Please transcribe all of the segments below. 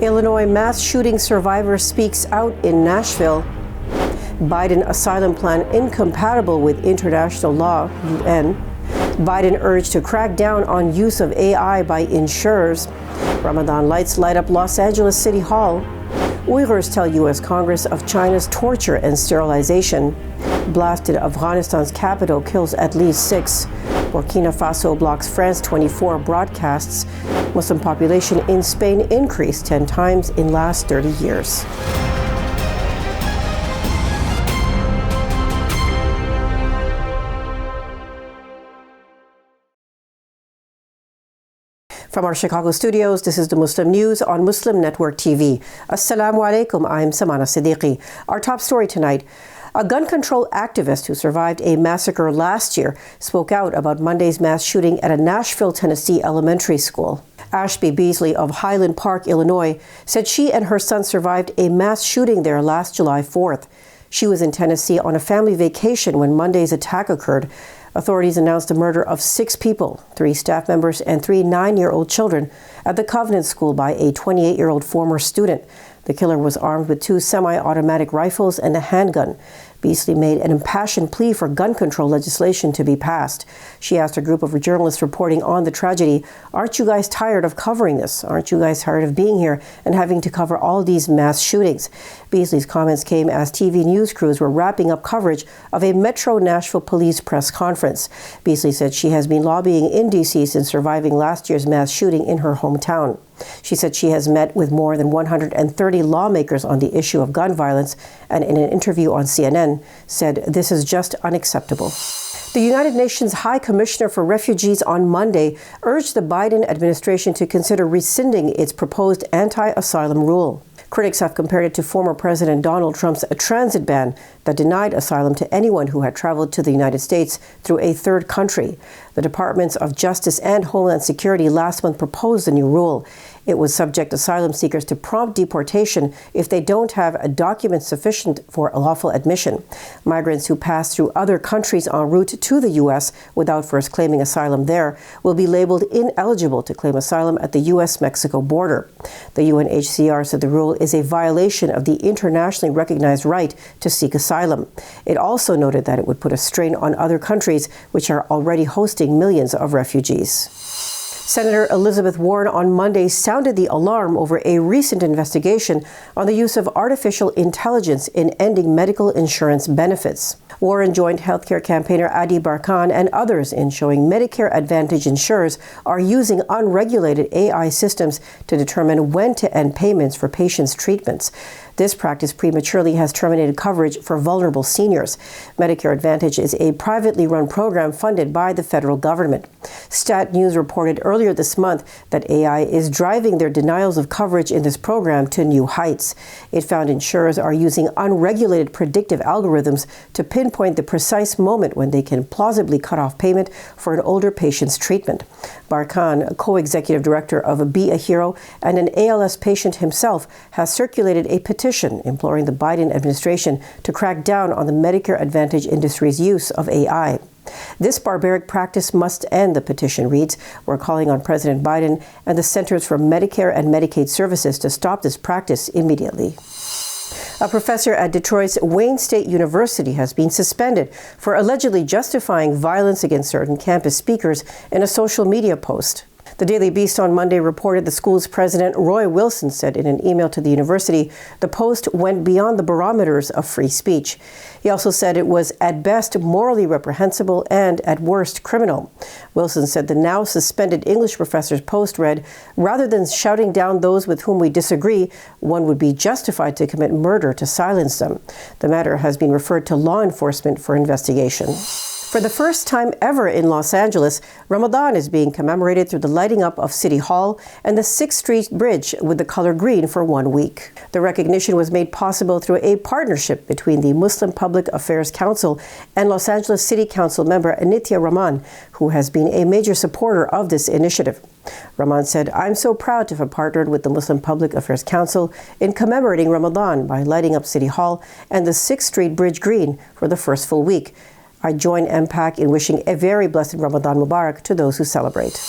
Illinois mass shooting survivor speaks out in Nashville. Biden asylum plan incompatible with international law, UN. Biden urged to crack down on use of AI by insurers. Ramadan lights light up Los Angeles City Hall. Uyghurs tell U.S. Congress of China's torture and sterilization. Blast in Afghanistan's capital kills at least 6. Burkina Faso blocks France 24 broadcasts. Muslim population in Spain increased 10 times in last 30 years. From our Chicago studios, this is the Muslim News on Muslim Network TV. Assalamu alaikum, I'm Samana Siddiqui. Our top story tonight. A gun control activist who survived a massacre last year spoke out about Monday's mass shooting at a Nashville, Tennessee elementary school. Ashby Beasley of Highland Park, Illinois, said she and her son survived a mass shooting there last July 4th. She was in Tennessee on a family vacation when Monday's attack occurred. Authorities announced the murder of 6 people, 3 staff members and 3 9-year-old children at the Covenant School by a 28-year-old former student. The killer was armed with 2 semi-automatic rifles and a handgun. Beasley made an impassioned plea for gun control legislation to be passed. She asked a group of journalists reporting on the tragedy, "Aren't you guys tired of covering this? Aren't you guys tired of being here and having to cover all these mass shootings?" Beasley's comments came as TV news crews were wrapping up coverage of a Metro Nashville police press conference. Beasley said she has been lobbying in D.C. since surviving last year's mass shooting in her hometown. She said she has met with more than 130 lawmakers on the issue of gun violence, and in an interview on CNN said this is just unacceptable. The United Nations High Commissioner for Refugees on Monday urged the Biden administration to consider rescinding its proposed anti-asylum rule. Critics have compared it to former President Donald Trump's transit ban that denied asylum to anyone who had traveled to the United States through a third country. The Departments of Justice and Homeland Security last month proposed a new rule. It would subject asylum seekers to prompt deportation if they don't have a document sufficient for a lawful admission. Migrants who pass through other countries en route to the U.S. without first claiming asylum there will be labeled ineligible to claim asylum at the U.S.-Mexico border. The UNHCR said the rule is a violation of the internationally recognized right to seek asylum. It also noted that it would put a strain on other countries which are already hosting millions of refugees. Senator Elizabeth Warren on Monday sounded the alarm over a recent investigation on the use of artificial intelligence in ending medical insurance benefits. Warren joined healthcare campaigner Adi Barkan and others in showing Medicare Advantage insurers are using unregulated AI systems to determine when to end payments for patients' treatments. This practice prematurely has terminated coverage for vulnerable seniors. Medicare Advantage is a privately run program funded by the federal government. Stat News reported earlier this month that AI is driving their denials of coverage in this program to new heights. It found insurers are using unregulated predictive algorithms to pinpoint the precise moment when they can plausibly cut off payment for an older patient's treatment. Barkan, co-executive director of Be a Hero and an ALS patient himself, has circulated a petition imploring the Biden administration to crack down on the Medicare Advantage industry's use of AI. This barbaric practice must end, the petition reads. We're calling on President Biden and the Centers for Medicare and Medicaid Services to stop this practice immediately. A professor at Detroit's Wayne State University has been suspended for allegedly justifying violence against certain campus speakers in a social media post. The Daily Beast on Monday reported the school's president, Roy Wilson, said in an email to the university the post went beyond the barometers of free speech. He also said it was at best morally reprehensible and at worst criminal. Wilson said the now suspended English professor's post read, "Rather than shouting down those with whom we disagree, one would be justified to commit murder to silence them." The matter has been referred to law enforcement for investigation. For the first time ever in Los Angeles, Ramadan is being commemorated through the lighting up of City Hall and the 6th Street Bridge with the color green for 1 week. The recognition was made possible through a partnership between the Muslim Public Affairs Council and Los Angeles City Council member Anithya Rahman, who has been a major supporter of this initiative. Rahman said, "I'm so proud to have partnered with the Muslim Public Affairs Council in commemorating Ramadan by lighting up City Hall and the 6th Street Bridge green for the first full week. I join MPAC in wishing a very blessed Ramadan Mubarak to those who celebrate."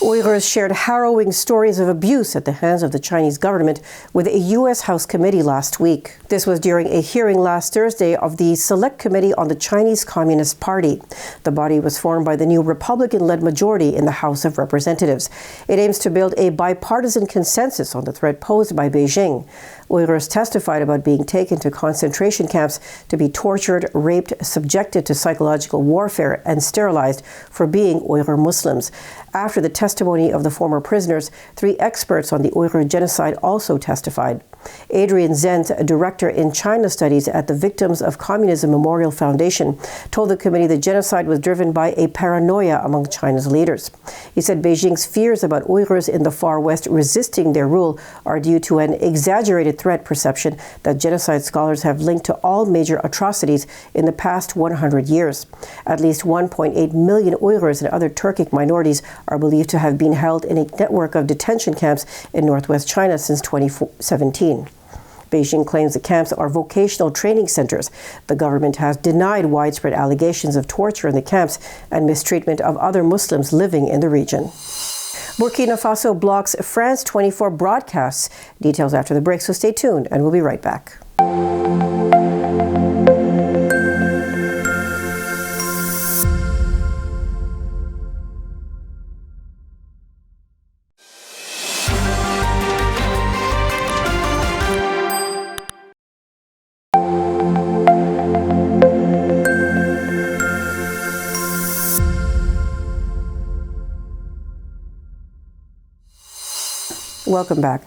Uyghurs shared harrowing stories of abuse at the hands of the Chinese government with a U.S. House committee last week. This was during a hearing last Thursday of the Select Committee on the Chinese Communist Party. The body was formed by the new Republican-led majority in the House of Representatives. It aims to build a bipartisan consensus on the threat posed by Beijing. Uyghurs testified about being taken to concentration camps to be tortured, raped, subjected to psychological warfare, and sterilized for being Uyghur Muslims. After the testimony of the former prisoners, 3 experts on the Uyghur genocide also testified. Adrian Zenz, a director in China studies at the Victims of Communism Memorial Foundation, told the committee the genocide was driven by a paranoia among China's leaders. He said Beijing's fears about Uyghurs in the far west resisting their rule are due to an exaggerated threat perception that genocide scholars have linked to all major atrocities in the past 100 years. At least 1.8 million Uyghurs and other Turkic minorities are believed to have been held in a network of detention camps in northwest China since 2017. Beijing claims the camps are vocational training centers. The government has denied widespread allegations of torture in the camps and mistreatment of other Muslims living in the region. Burkina Faso blocks France 24 broadcasts. Details after the break, so stay tuned and we'll be right back. Welcome back.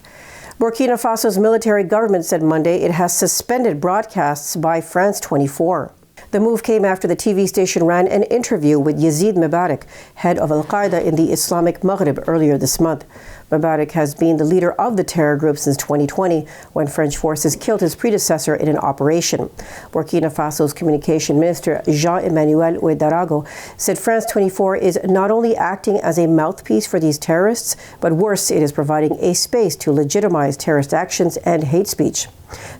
Burkina Faso's military government said Monday it has suspended broadcasts by France 24. The move came after the TV station ran an interview with Yazid Mubarak, head of Al-Qaeda in the Islamic Maghreb, earlier this month. Mubarak has been the leader of the terror group since 2020, when French forces killed his predecessor in an operation. Burkina Faso's communication minister, Jean-Emmanuel Ouedraogo, said France 24 is not only acting as a mouthpiece for these terrorists, but worse, it is providing a space to legitimize terrorist actions and hate speech.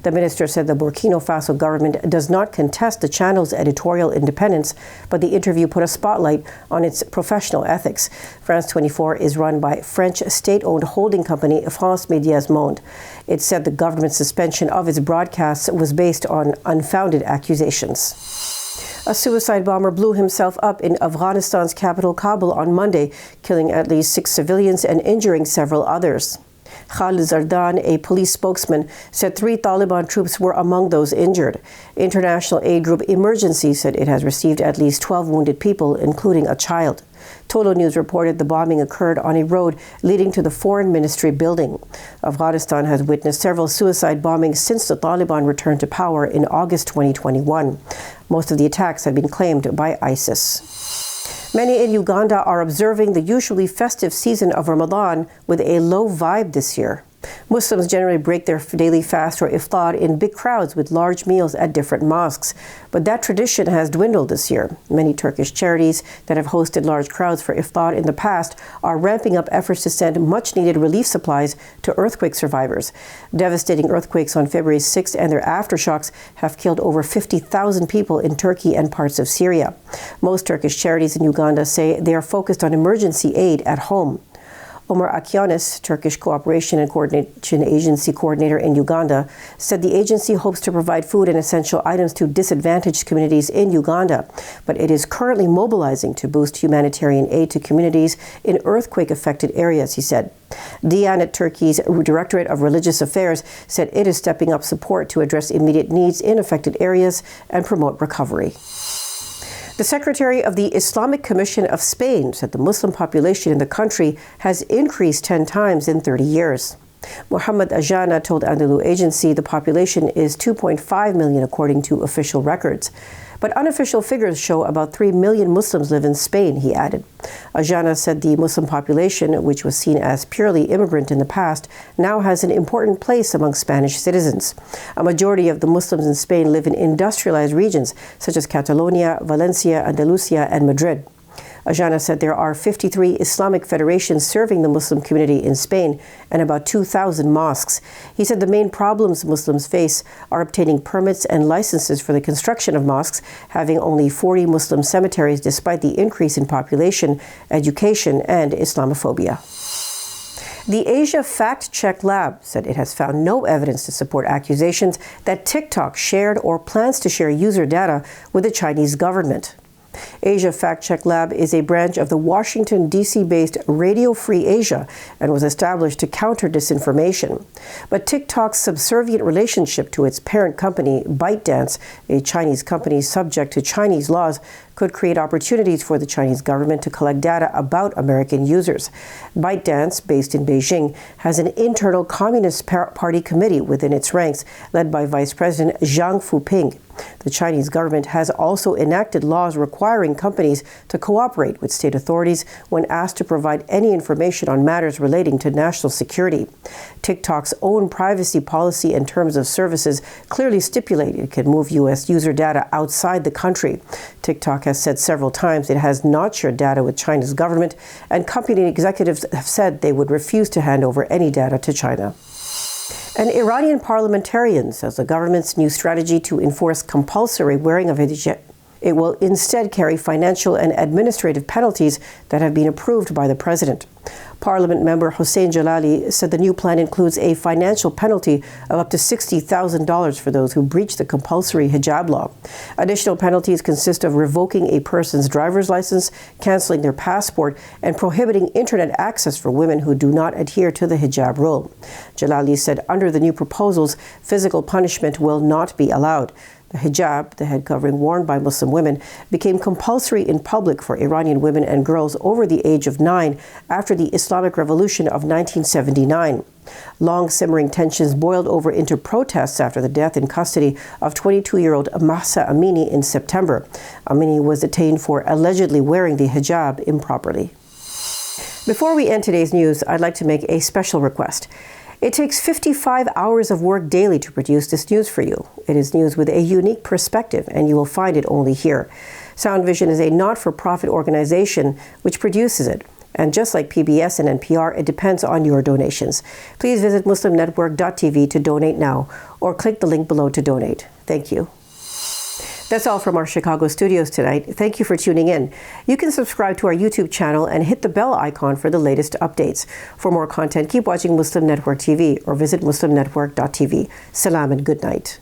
The minister said the Burkina Faso government does not contest the channel's editorial independence, but the interview put a spotlight on its professional ethics. France 24 is run by French state-owned holding company France Médias Monde. It said the government's suspension of its broadcasts was based on unfounded accusations. A suicide bomber blew himself up in Afghanistan's capital Kabul on Monday, killing at least 6 civilians and injuring several others. Khalid Zardan, a police spokesman, said 3 Taliban troops were among those injured. International aid group Emergency said it has received at least 12 wounded people, including a child. Total News reported the bombing occurred on a road leading to the Foreign Ministry building. Afghanistan has witnessed several suicide bombings since the Taliban returned to power in August 2021. Most of the attacks have been claimed by ISIS. Many in Uganda are observing the usually festive season of Ramadan with a low vibe this year. Muslims generally break their daily fast or iftar in big crowds with large meals at different mosques. But that tradition has dwindled this year. Many Turkish charities that have hosted large crowds for iftar in the past are ramping up efforts to send much-needed relief supplies to earthquake survivors. Devastating earthquakes on February 6th and their aftershocks have killed over 50,000 people in Turkey and parts of Syria. Most Turkish charities in Uganda say they are focused on emergency aid at home. Omar Akyanis, Turkish Cooperation and Coordination Agency coordinator in Uganda, said the agency hopes to provide food and essential items to disadvantaged communities in Uganda, but it is currently mobilizing to boost humanitarian aid to communities in earthquake-affected areas, he said. Diyanet Turkey's Directorate of Religious Affairs said it is stepping up support to address immediate needs in affected areas and promote recovery. The Secretary of the Islamic Commission of Spain said the Muslim population in the country has increased 10 times in 30 years. Mohammed Ajana told Andalu Agency the population is 2.5 million according to official records. But unofficial figures show about 3 million Muslims live in Spain, he added. Ajana said the Muslim population, which was seen as purely immigrant in the past, now has an important place among Spanish citizens. A majority of the Muslims in Spain live in industrialized regions such as Catalonia, Valencia, Andalusia, and Madrid. Ajana said there are 53 Islamic federations serving the Muslim community in Spain and about 2,000 mosques. He said the main problems Muslims face are obtaining permits and licenses for the construction of mosques, having only 40 Muslim cemeteries despite the increase in population, education, and Islamophobia. The Asia Fact Check Lab said it has found no evidence to support accusations that TikTok shared or plans to share user data with the Chinese government. Asia Fact Check Lab is a branch of the Washington, D.C.-based Radio Free Asia and was established to counter disinformation. But TikTok's subservient relationship to its parent company, ByteDance, a Chinese company subject to Chinese laws, could create opportunities for the Chinese government to collect data about American users. ByteDance, based in Beijing, has an internal Communist Party committee within its ranks, led by Vice President Zhang Fuping. The Chinese government has also enacted laws requiring companies to cooperate with state authorities when asked to provide any information on matters relating to national security. TikTok's own privacy policy and terms of services clearly stipulate it can move U.S. user data outside the country. TikTok has said several times it has not shared data with China's government, and company executives have said they would refuse to hand over any data to China. An Iranian parliamentarian says the government's new strategy to enforce compulsory wearing of hijab, it will instead carry financial and administrative penalties that have been approved by the president. Parliament member Hossein Jalali said the new plan includes a financial penalty of up to $60,000 for those who breach the compulsory hijab law. Additional penalties consist of revoking a person's driver's license, canceling their passport, and prohibiting internet access for women who do not adhere to the hijab rule. Jalali said under the new proposals, physical punishment will not be allowed. The hijab, the head covering worn by Muslim women, became compulsory in public for Iranian women and girls over the age of 9 after the Islamic Revolution of 1979. Long simmering tensions boiled over into protests after the death in custody of 22-year-old Mahsa Amini in September. Amini was detained for allegedly wearing the hijab improperly. Before we end today's news, I'd like to make a special request. It takes 55 hours of work daily to produce this news for you. It is news with a unique perspective, and you will find it only here. Sound Vision is a not-for-profit organization which produces it. And just like PBS and NPR, it depends on your donations. Please visit MuslimNetwork.tv to donate now, or click the link below to donate. Thank you. That's all from our Chicago studios tonight. Thank you for tuning in. You can subscribe to our YouTube channel and hit the bell icon for the latest updates. For more content, keep watching Muslim Network TV or visit MuslimNetwork.tv. Salam and good night.